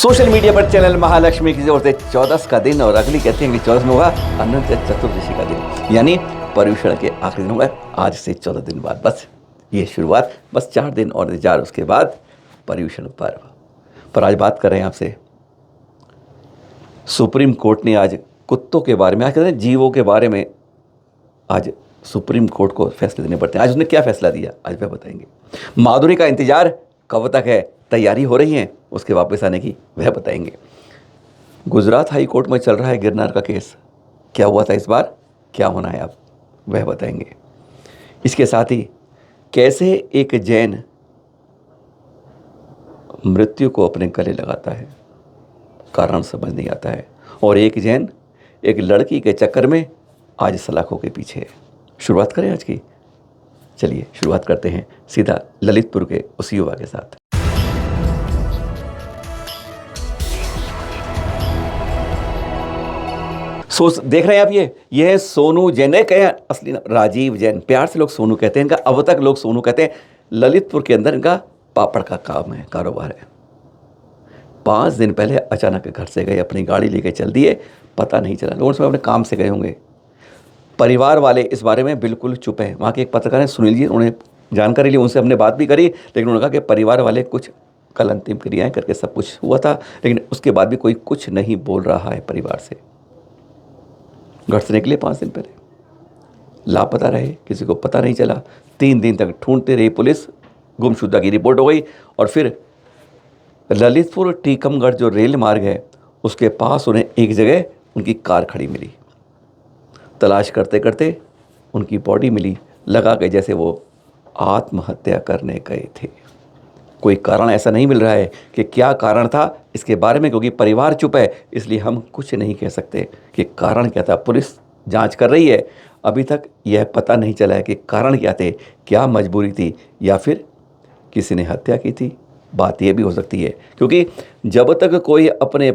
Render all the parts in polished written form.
Social media पर channel Mahalakshmi की ओर से 14 का दिन और अगली कहते हैं कि 14 में होगा अनंत चतुर्दशी का दिन, यानी पर्युषण के आखिरी दिन होगा आज से 14 दिन बाद। बस ये शुरुआत, बस 4 दिन और इंतजार, उसके बाद पर्युषण पर्व। पर आज बात कर रहे हैं आपसे, सुप्रीम कोर्ट ने आज कुत्तों के बारे में, आज कहते हैं जीवों के बारे में, आज सुप्रीम कोर्ट को फैसले देने पड़ते हैं। आज उसने क्या फैसला दिया आज वह बताएंगे। माधुरी का इंतजार कब तक है, तैयारी हो रही है उसके वापस आने की, वह बताएंगे। गुजरात हाई कोर्ट में चल रहा है गिरनार का केस, क्या हुआ था इस बार, क्या होना है अब, वह बताएंगे। इसके साथ ही कैसे एक जैन मृत्यु को अपने गले लगाता है, कारण समझ नहीं आता है, और एक जैन एक लड़की के चक्कर में आज सलाखों के पीछे है। शुरुआत करें आज की, चलिए शुरुआत करते हैं सीधा ललितपुर के उस युवा के साथ। देख रहे हैं आप, ये है सोनू जैन, कहे असली नाम राजीव जैन, प्यार से लोग सोनू कहते हैं इनका, अब तक लोग सोनू कहते हैं। ललितपुर के अंदर इनका पापड़ का काम है, कारोबार है। 5 दिन पहले अचानक घर से गए, अपनी गाड़ी लेके चल दिए, पता नहीं चला, लोगों से अपने काम से गए होंगे। परिवार वाले इस बारे में बिल्कुल चुप हैं। वहाँ के एक पत्रकार हैं सुनील जी, उन्हें जानकारी ली, उनसे हमने बात भी करी, लेकिन उन्होंने कहा कि परिवार वाले कुछ कल अंतिम क्रियाएं करके सब कुछ हुआ था, लेकिन उसके बाद भी कोई कुछ नहीं बोल रहा है परिवार से। घर से निकले 5 दिन पहले, लापता रहे, किसी को पता नहीं चला। 3 दिन तक ढूंढते रही पुलिस, गुमशुदा की रिपोर्ट हो गई, और फिर ललितपुर टीकमगढ़ जो रेल मार्ग है उसके पास उन्हें एक जगह उनकी कार खड़ी मिली। तलाश करते करते उनकी बॉडी मिली, लगा के जैसे वो आत्महत्या करने गए थे। कोई कारण ऐसा नहीं मिल रहा है कि क्या कारण था इसके बारे में, क्योंकि परिवार चुप है, इसलिए हम कुछ नहीं कह सकते कि कारण क्या था। पुलिस जांच कर रही है, अभी तक यह पता नहीं चला है कि कारण क्या थे, क्या मजबूरी थी, या फिर किसी ने हत्या की थी। बात यह भी हो सकती है, क्योंकि जब तक कोई अपने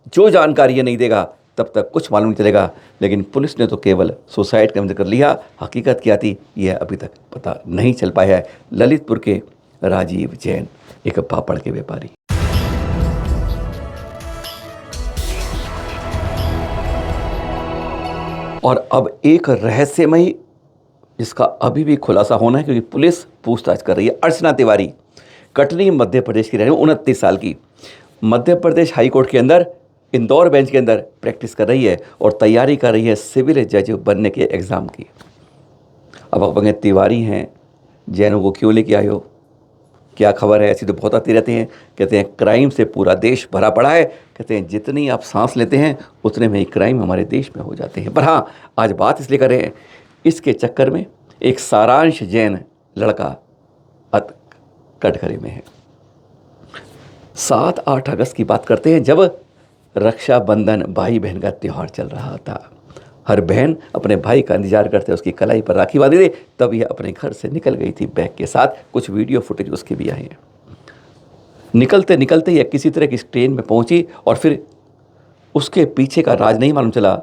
जो जानकारी नहीं देगा तब तक कुछ मालूम नहीं चलेगा। लेकिन पुलिस ने तो केवल सुसाइड का जिक्र लिया, हकीकत क्या थी यह अभी तक पता नहीं चल पाया है। ललितपुर के राजीव जैन, एक पापड़ के व्यापारी। और अब एक रहस्यमयी, जिसका अभी भी खुलासा होना है, क्योंकि पुलिस पूछताछ कर रही है। अर्चना तिवारी, कटनी मध्य प्रदेश की रहने वाली, 29 साल की, मध्य प्रदेश हाई कोर्ट के अंदर इंदौर बेंच के अंदर प्रैक्टिस कर रही है और तैयारी कर रही है सिविल जज बनने के एग्ज़ाम की। अब आप कहेंगे तिवारी हैं, जैनों को क्यों लेके आए हो, क्या खबर है, ऐसी तो बहुत आती रहती हैं। कहते हैं क्राइम से पूरा देश भरा पड़ा है, कहते हैं जितनी आप सांस लेते हैं उतने में ही क्राइम हमारे देश में हो जाते हैं। पर हाँ, आज बात इसलिए कर रहे हैं, इसके चक्कर में एक सारांश जैन लड़का कटघरे में है। 7-8 अगस्त की बात करते हैं, जब रक्षाबंधन भाई बहन का त्यौहार चल रहा था। हर बहन अपने भाई का इंतजार करते, उसकी कलाई पर राखी बांधी थी, तब यह अपने घर से निकल गई थी बैग के साथ। कुछ वीडियो फुटेज उसके भी आए हैं। निकलते निकलते यह किसी तरह की ट्रेन में पहुंची, और फिर उसके पीछे का राज नहीं मालूम चला।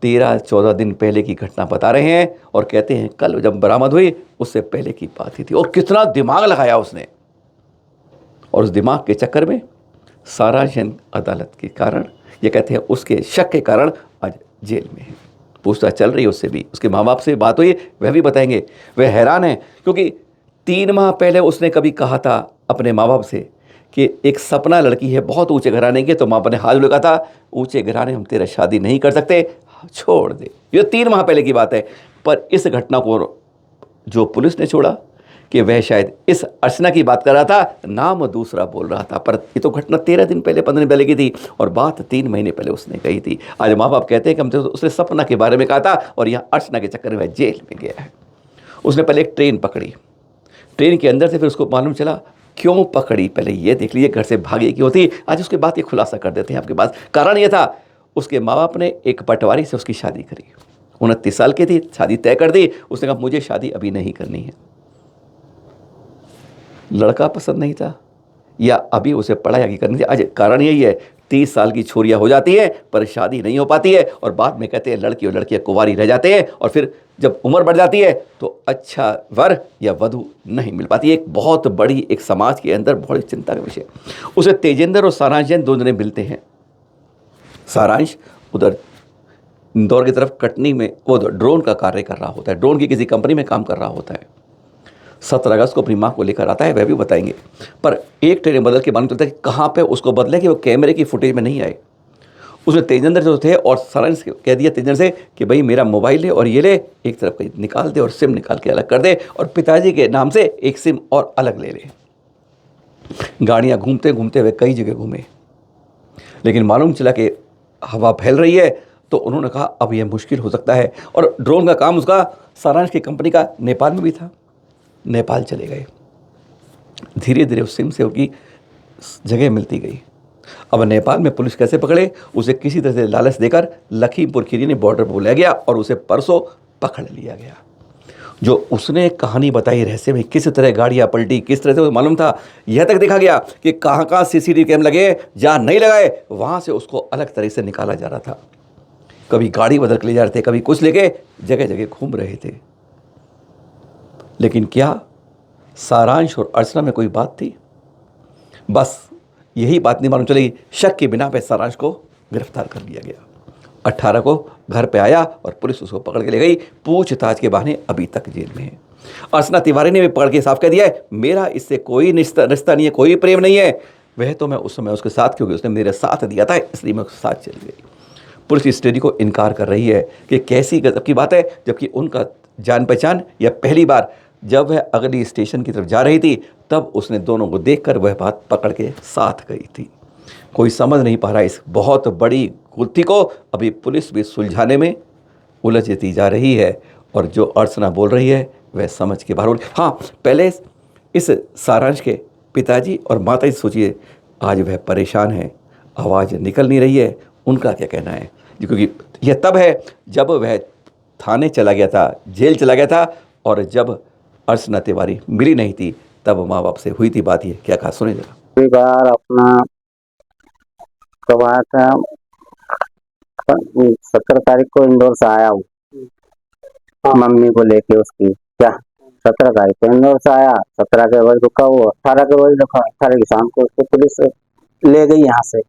13-14 दिन पहले की घटना बता रहे हैं, और कहते हैं कल जब बरामद हुई उससे पहले की बात ही थी। और कितना दिमाग लगाया उसने, और उस दिमाग के चक्कर में सारा जैन अदालत के कारण, ये कहते हैं उसके शक के कारण आज जेल में है। पूछताछ चल रही है उससे भी, उसके माँ बाप से बात हुई, वह भी बताएंगे। वह हैरान है, क्योंकि 3 माह पहले उसने कभी कहा था अपने माँ बाप से कि एक सपना लड़की है बहुत ऊंचे घराने के, तो माँ बाप ने हाथ लगा था, ऊंचे घराने हम तेरा शादी नहीं कर सकते, छोड़ दे। ये 3 माह पहले की बात है। पर इस घटना को जो पुलिस ने छोड़ा कि वह शायद इस अर्चना की बात कर रहा था, नाम दूसरा बोल रहा था। पर ये तो घटना 13 दिन पहले, 15 दिन पहले की थी, और बात 3 महीने पहले उसने कही थी। आज माँ बाप कहते हैं कि हमसे उसने सपना के बारे में कहा था, और यहाँ अर्चना के चक्कर में वह जेल में गया है। उसने पहले एक ट्रेन पकड़ी, ट्रेन के अंदर से फिर उसको मालूम चला क्यों पकड़ी, पहले ये देख लीजिए, घर से भागे क्यों थी। आज उसके बाद ये खुलासा कर देते हैं आपके पास। कारण ये था, उसके माँ बाप ने एक पटवारी से उसकी शादी करी, 29 साल की थी, शादी तय कर दी। उसने कहा मुझे शादी अभी नहीं करनी है। लड़का पसंद नहीं था, या अभी उसे पढ़ाई आगे करनी थी। आज कारण यही है, 30 साल की छोरियां हो जाती है पर शादी नहीं हो पाती है, और बाद में कहते हैं लड़की और लड़कियां कुंवारी रह जाते हैं, और फिर जब उम्र बढ़ जाती है तो अच्छा वर या वधु नहीं मिल पाती। एक बहुत बड़ी एक समाज के अंदर बहुत चिंता का विषय। उसे तेजेंद्र और सारांश जैन दोनों मिलते हैं। सारांश उधर इंदौर की तरफ कटनी में वो ड्रोन का कार्य कर रहा होता है, ड्रोन की किसी कंपनी में काम कर रहा होता है। 17 अगस्त को अपनी माँ को लेकर आता है, वह भी बताएंगे। पर एक ट्रेन बदल के मालूम चलता है कि कहाँ पे उसको बदले कि वो कैमरे की फुटेज में नहीं आए। उसने तेजेंद्र जो थे और सारांश कह दिया तेजेंद्र से कि भाई मेरा मोबाइल ले और ये ले, एक तरफ कहीं निकाल दे और सिम निकाल के अलग कर दे, और पिताजी के नाम से एक सिम और अलग ले ले। गाड़ियाँ घूमते घूमते हुए कई जगह घूमे, लेकिन मालूम चला कि हवा फैल रही है, तो उन्होंने कहा अब यह मुश्किल हो सकता है। और ड्रोन का काम उसका सारांश की कंपनी का नेपाल में भी था। नेपाल चले गए, धीरे धीरे उस सिम से उसकी जगह मिलती गई। अब नेपाल में पुलिस कैसे पकड़े, उसे किसी तरह से लालच देकर लखीमपुर खीरी ने बॉर्डर पर बुलाया गया और उसे परसों पकड़ लिया गया। जो उसने कहानी बताई रहस्य में, किस तरह गाड़ियाँ पलटी, किस तरह से उसे मालूम था, यह तक देखा गया कि कहाँ कहाँ सीसीटीवी कैम लगे, जहाँ नहीं लगाए वहाँ से उसको अलग तरह से निकाला जा रहा था। कभी गाड़ी बदल के ले जा रहे थे, कभी कुछ लेके जगह जगह घूम रहे थे। लेकिन क्या सारांश और अर्चना में कोई बात थी? बस यही बात नहीं मालूम चली। शक के बिना पे सारांश को गिरफ्तार कर लिया गया। 18 को घर पे आया और पुलिस उसको पकड़ के ले गई। पूछताछ के बहाने अभी तक जेल में है। अर्चना तिवारी ने भी पकड़ के साफ कह दिया है, मेरा इससे कोई रिश्ता नहीं है, कोई प्रेम नहीं है। वह तो मैं उस समय उसके साथ, क्योंकि उसने मेरे साथ दिया था इसलिए मैं उसके साथ चली गई। पुलिस इस स्टोरी को इनकार कर रही है कि कैसी गजब की बात है, जबकि उनका जान पहचान या पहली बार जब वह अगली स्टेशन की तरफ जा रही थी तब उसने दोनों को देखकर वह बात पकड़ के साथ गई थी। कोई समझ नहीं पा रहा इस बहुत बड़ी गुत्थी को। अभी पुलिस भी सुलझाने में उलझती जा रही है, और जो अर्चना बोल रही है वह समझ के बाहर। हाँ, पहले इस सारांश के पिताजी और माता जी सोचिए, आज वह परेशान है, आवाज़ निकल नहीं रही है। उनका क्या कहना है, क्योंकि यह तब है जब वह थाने चला गया था, जेल चला गया था, और जब अर्चना तिवारी मिली नहीं थी तब माँ बाप से हुई थी बात। ये क्या कहा, सुने जरा। कई बार अपना कब आया था, 17 तारीख को इंदौर से आया हूँ मम्मी को लेके उसकी। क्या 17 तारीख को इंदौर से आया, 17 के बजे रुका, वो 18 के बजे रुका, 18 की शाम को उसको पुलिस ले गई यहाँ से।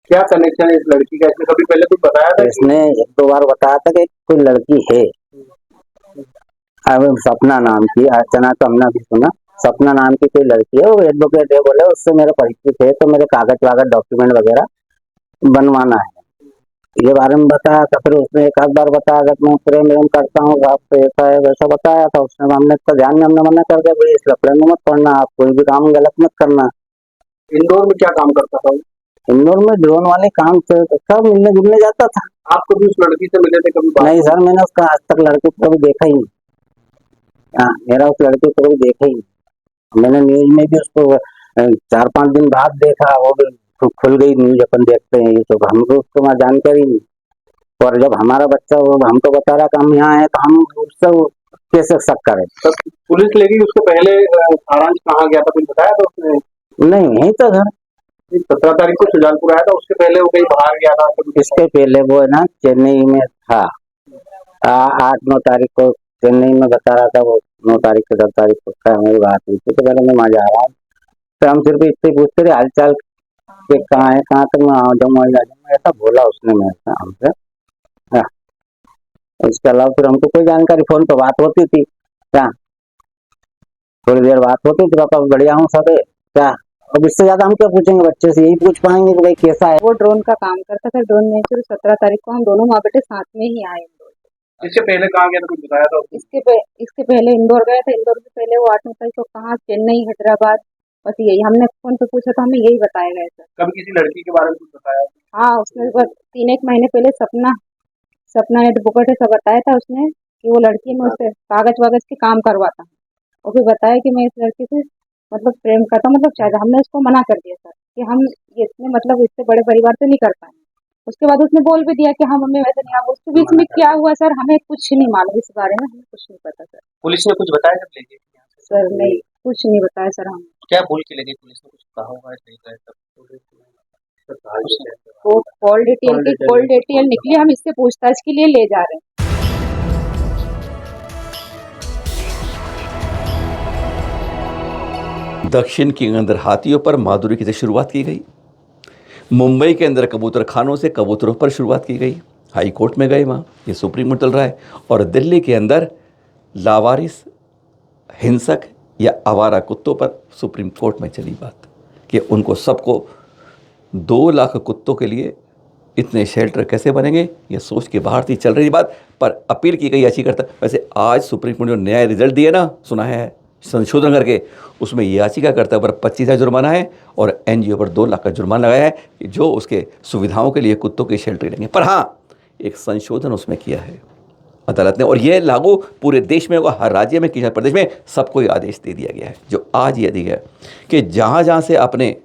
क्या कनेक्शन है इस लड़की का? इसने कभी पहले कुछ बताया था? इसने 1-2 बार बताया था कि कोई लड़की है, अब सपना नाम की, अर्चना तो हमने भी सुना, सपना नाम की कोई लड़की है, वो एडवोकेट है, बोले उससे मेरे परिचित है, तो मेरे कागज वागज डॉक्यूमेंट वगैरह बनवाना है, ये बारे में बताया था। फिर उसने एक आध बार बताया था मैं प्रेम एम करता हूँ आपसे, ऐसा है वैसा बताया था उसने। हमने इसका ध्यान में हमने मना कर दिया, भाई इस लफड़े में मत पड़ना, आप कोई भी काम गलत मत करना। इंदौर में क्या काम करता था? इंदौर में ड्रोन वाले काम से सब मिलने जुलने जाता था। आप कभी उस लड़की से मिले थे? कभी बात नहीं सर, मैंने उसका आज तक लड़के को कभी देखा ही नहीं। हाँ, मेरा उस लड़के को कभी देखा ही नहीं। मैंने न्यूज में भी उसको 4-5 दिन बाद देखा, वो भी खुल गई न्यूज, अपन देखते हैं ये, तो हमको उसको वहाँ जानकारी नहीं। और जब हमारा बच्चा वो हमको बता रहा कि हम यहाँ है, तो हम उससे कैसे शक करें? तो पुलिस ले गई, उसके पहले सारांश कहाँ गया था कुछ बताया था उसने? नहीं, यही तो घर 17 तारीख को सुजानपुर आया था, उसके पहले वो कहीं बाहर गया था कभी? इसके पहले वो है ना चेन्नई में था। 8-9 तारीख को चेन्नई में बता रहा था वो, 9 तारीख से 10 तारीख को हमारी बात हुई थी, तो मैंने मैं वहाँ जा रहा हूँ, तो हम सिर्फ इतने पूछते रहे हालचाल के, कहाँ है, कहाँ तक मैं आ जाऊँ, ऐसा बोला उसने मेरे से हमसे। हाँ, इसके अलावा फिर हमको कोई जानकारी, फोन पर बात होती थी क्या, थोड़ी देर बात होती थी, पापा बढ़िया हूँ सब है क्या। अब इससे ज्यादा हम क्या पूछेंगे, बच्चे से यही पूछ पाएंगे कि भाई कैसा है। वो ड्रोन का काम करता था, ड्रोन में फिर 17 तारीख को हम दोनों माँ बेटे साथ में ही आए इंदौर से। इससे पहले कहाँ गया था कुछ बताया था उसने? इसके पहले इंदौर गए थे, इंदौर से पहले वो 8-9 तारीख को कहाँ, चेन्नई, हैदराबाद, बस यही हमने फोन पे पूछा था, हमें यही बताया गया था। कभी किसी लड़की के बारे में कुछ बताया? हाँ, उसने बस 3-1 महीने पहले सपना एडवोकेट है, सब बताया था उसने कि वो लड़की में उससे कागज वागज के काम करवाता है। और फिर बताया कि मैं इस लड़की से मतलब प्रेम करता हूँ, मतलब चाहता। हमने उसको मना कर दिया सर कि हम ये इतने मतलब इससे बड़े परिवार से नहीं कर पाएंगे। उसके बाद उसने बोल भी दिया कि हाँ मम्मी वैसे नहीं। अब उसके बीच में क्या हुआ सर, हमें कुछ नहीं मालूम इस बारे में, हमें कुछ नहीं पता सर। पुलिस ने कुछ बताया जब ले गई यहाँ से? सर नहीं, कुछ नहीं बताया सर हमें। क्या बोल के ले गई पुलिस ने? कुछ कहा होगा नहीं गए तब? वो कॉल डिटेल निकली, हम इससे पूछताछ के लिए ले जा रहे हैं। दक्षिण के अंदर हाथियों पर माधुरी की से शुरुआत की गई। मुंबई के अंदर कबूतर खानों से कबूतरों पर शुरुआत की गई। हाई कोर्ट में गए, वहाँ ये सुप्रीम कोर्ट चल रहा है। और दिल्ली के अंदर लावारिस हिंसक या आवारा कुत्तों पर सुप्रीम कोर्ट में चली बात कि उनको सबको 2 लाख कुत्तों के लिए इतने शेल्टर कैसे बनेंगे, ये सोच के बाहर थी चल रही बात। पर अपील की गई याचिका। वैसे आज सुप्रीम कोर्ट ने जो नया रिजल्ट दिया ना, सुना है संशोधन करके, उसमें याचिकाकर्ता पर 25,000 जुर्माना है और एनजीओ पर 2 लाख का जुर्माना लगाया है कि जो उसके सुविधाओं के लिए कुत्तों की शेल्टर लेंगे। पर हाँ, एक संशोधन उसमें किया है अदालत ने, और यह लागू पूरे देश में होगा, हर राज्य में, किसी प्रदेश में, सबको ये आदेश दे दिया गया है। जो आज ये दिया है कि जहाँ जहाँ से अपने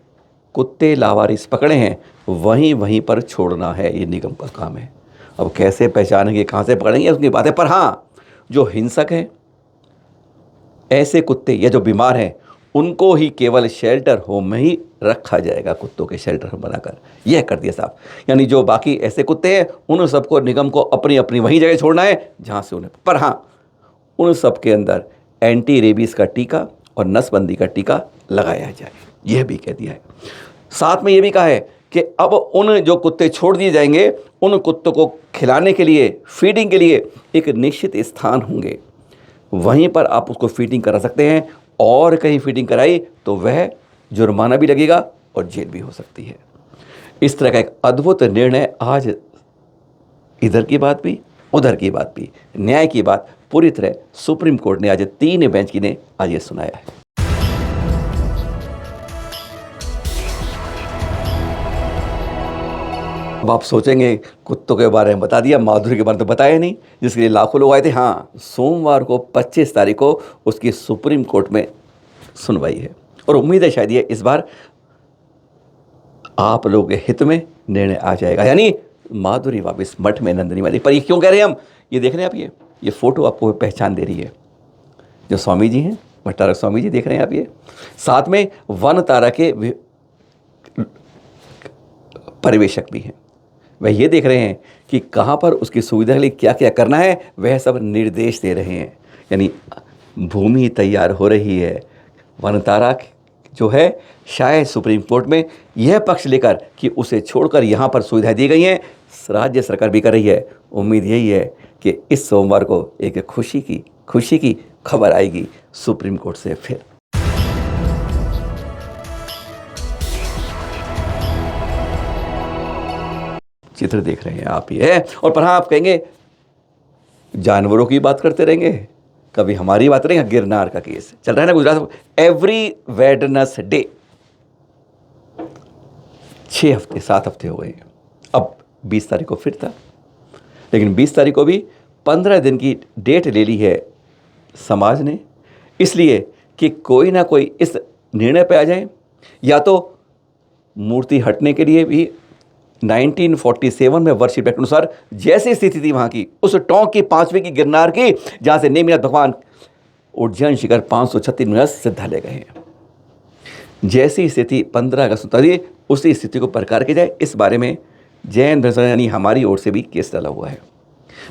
कुत्ते लावारिस पकड़े हैं वहीं वहीं पर छोड़ना है, ये निगम का काम है। अब कैसे पहचानेंगे, कहाँ से पकड़ेंगे, उसकी बात है। पर हाँ, जो हिंसक हैं, ऐसे कुत्ते या जो बीमार हैं, उनको ही केवल शेल्टर होम में ही रखा जाएगा, कुत्तों के शेल्टर होम बनाकर। यह कर दिया साहब। यानी जो बाकी ऐसे कुत्ते हैं उन सबको निगम को अपनी अपनी वही जगह छोड़ना है जहाँ से उन्हें। पर हाँ, उन सब के अंदर एंटी रेबीज़ का टीका और नसबंदी का टीका लगाया जाए, यह भी कह दिया है। साथ में ये भी कहा है कि अब उन जो कुत्ते छोड़ दिए जाएंगे, उन कुत्तों को खिलाने के लिए, फीडिंग के लिए एक निश्चित स्थान होंगे, वहीं पर आप उसको फीडिंग करा सकते हैं। और कहीं फीडिंग कराई तो वह जुर्माना भी लगेगा और जेल भी हो सकती है। इस तरह का एक अद्भुत निर्णय आज इधर की बात भी, उधर की बात भी, न्याय की बात पूरी तरह सुप्रीम कोर्ट ने आज 3 बेंच की ने आज ये सुनाया है। अब आप सोचेंगे कुत्तों के बारे में बता दिया, माधुरी के बारे में तो बताया नहीं, जिसके लिए लाखों लोग आए थे। हाँ, सोमवार को 25 तारीख को उसकी सुप्रीम कोर्ट में सुनवाई है और उम्मीद है शायद ये इस बार आप लोगों के हित में निर्णय आ जाएगा, यानी माधुरी वापस मठ में नंदनी वाली। पर ये क्यों कह रहे हैं हम, ये देख रहे हैं आप, ये फोटो आपको पहचान दे रही है। जो स्वामी जी हैं, भट्टारक स्वामी जी देख रहे हैं आप, ये साथ में वन तारा के पर्यवेक्षक भी हैं। वह ये देख रहे हैं कि कहाँ पर उसकी सुविधा के लिए क्या क्या करना है, वह सब निर्देश दे रहे हैं। यानी भूमि तैयार हो रही है। वनतारा जो है शायद सुप्रीम कोर्ट में यह पक्ष लेकर कि उसे छोड़कर यहाँ पर सुविधा दी गई हैं, राज्य सरकार भी कर रही है। उम्मीद यही है कि इस सोमवार को एक खुशी की खबर आएगी सुप्रीम कोर्ट से। फिर चित्र देख रहे हैं आप ये। और पर हाँ, आप कहेंगे जानवरों की बात करते रहेंगे, कभी हमारी बात रहेंगे। गिरनार का केस चल रहा है ना गुजरात में, एवरी वेडनेसडे 6 हफ्ते 7 हफ्ते हो गए। अब 20 तारीख को फिर था, लेकिन 20 तारीख को भी 15 दिन की डेट ले ली है समाज ने, इसलिए कि कोई ना कोई इस निर्णय पे आ जाए। या तो मूर्ति हटने के लिए भी 1947 में वर्षिप एक्ट अनुसार जैसी स्थिति थी वहाँ की, उस टोंक की 5वीं की गिरनार की, जहाँ से नेमिनाथ भगवान उज्जैन शिखर 536 मीटर सिद्धा ले गए हैं, जैसी स्थिति 15 अगस्त थी उसी स्थिति को बरकरार की जाए। इस बारे में जैन यानी हमारी ओर से भी केस डाला हुआ है।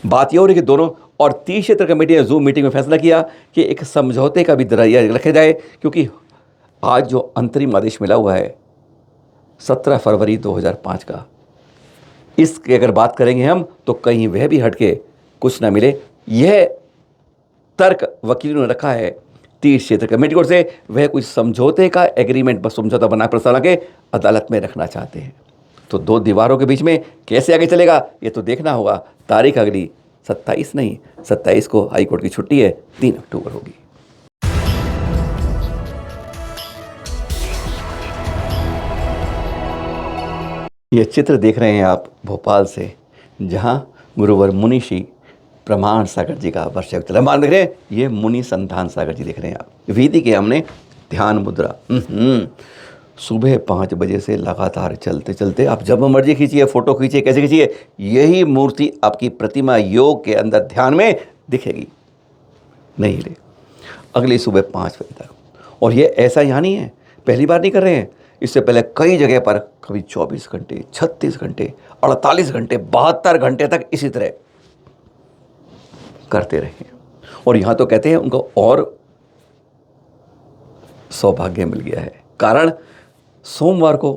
बात यह हो रही कि दोनों और 30 क्षेत्र कमेटी ने जूम मीटिंग में फैसला किया कि एक समझौते का भी दरिया रखा जाए, क्योंकि आज जो अंतरिम आदेश मिला हुआ है 17 फरवरी 2005 का, इसकी अगर बात करेंगे हम तो कहीं वह भी हटके कुछ ना मिले। यह तर्क वकीलों ने रखा है 30 क्षेत्र कमेटी कोर्ट से, वह कुछ समझौते का एग्रीमेंट बस समझौता बना प्रस्ताव के अदालत में रखना चाहते हैं। तो 2 दीवारों के बीच में कैसे आगे चलेगा ये तो देखना होगा। तारीख अगली 27 नहीं, 27 को हाईकोर्ट की छुट्टी है, 3 अक्टूबर होगी। ये चित्र देख रहे हैं आप भोपाल से, जहां गुरुवर मुनिषी प्रमाण सागर जी का वर्षा चला। मान देख रहे हैं, ये मुनि संतान सागर जी देख रहे हैं आप। वेदी के हमने ध्यान मुद्रा सुबह 5 बजे से लगातार चलते चलते आप जब मर्जी खींचिए, फोटो खींचिए, कैसे खींचिए, यही मूर्ति आपकी प्रतिमा योग के अंदर ध्यान में दिखेगी। नहीं हिले अगली सुबह 5 बजे तक। और ये ऐसा यहाँ नहीं है, पहली बार नहीं कर रहे हैं, इससे पहले कई जगह पर कभी 24 घंटे, 36 घंटे, 48 घंटे, 72 घंटे तक इसी तरह करते रहे। और यहाँ तो कहते हैं उनको और सौभाग्य मिल गया है। कारण सोमवार को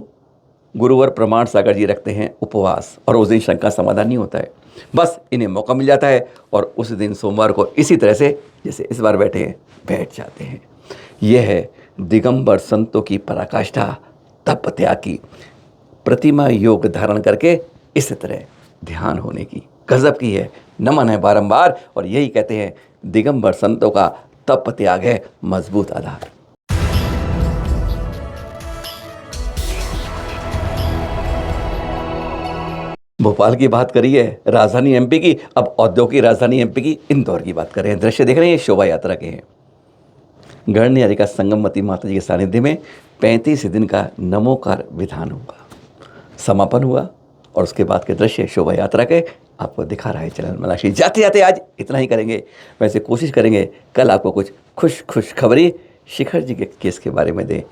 गुरुवार प्रमाण सागर जी रखते हैं उपवास, और उस दिन शंका समाधान नहीं होता है। बस इन्हें मौका मिल जाता है और उस दिन सोमवार को इसी तरह से जैसे इस बार बैठे हैं बैठ जाते हैं। यह है दिगंबर संतों की पराकाष्ठा, तप त्याग की, प्रतिमा योग धारण करके इस तरह ध्यान होने की। गजब की है, नमन है बारंबार। और यही कहते हैं दिगंबर संतों का तप त्याग है मजबूत आधार। भोपाल की बात करी है, राजधानी एमपी की, अब औद्योगिक राजधानी एमपी की इंदौर की बात करें। दृश्य देख रहे हैं, ये शोभा यात्रा के हैं। गढ़नी हरिका संगमवती माता जी के सानिध्य में 35 दिन का नमोकार विधान हुआ, समापन हुआ, और उसके बाद के दृश्य शोभा यात्रा के आपको दिखा रहा है चैनल मलाशी। जाते जाते आज इतना ही करेंगे, वैसे कोशिश करेंगे कल आपको कुछ खुश खबरी शिखर जी के केस के बारे में दें।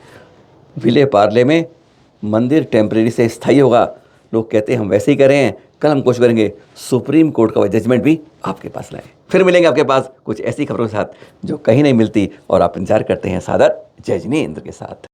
विले पार्ले में मंदिर टेम्परेरी से स्थायी होगा, लोग कहते हैं हम वैसे ही कर रहे हैं। कल हम कोशिश करेंगे सुप्रीम कोर्ट का जजमेंट भी आपके पास लाएं। फिर मिलेंगे आपके पास कुछ ऐसी खबरों के साथ जो कहीं नहीं मिलती, और आप इंतजार करते हैं सादर जजनी इंद्र के साथ।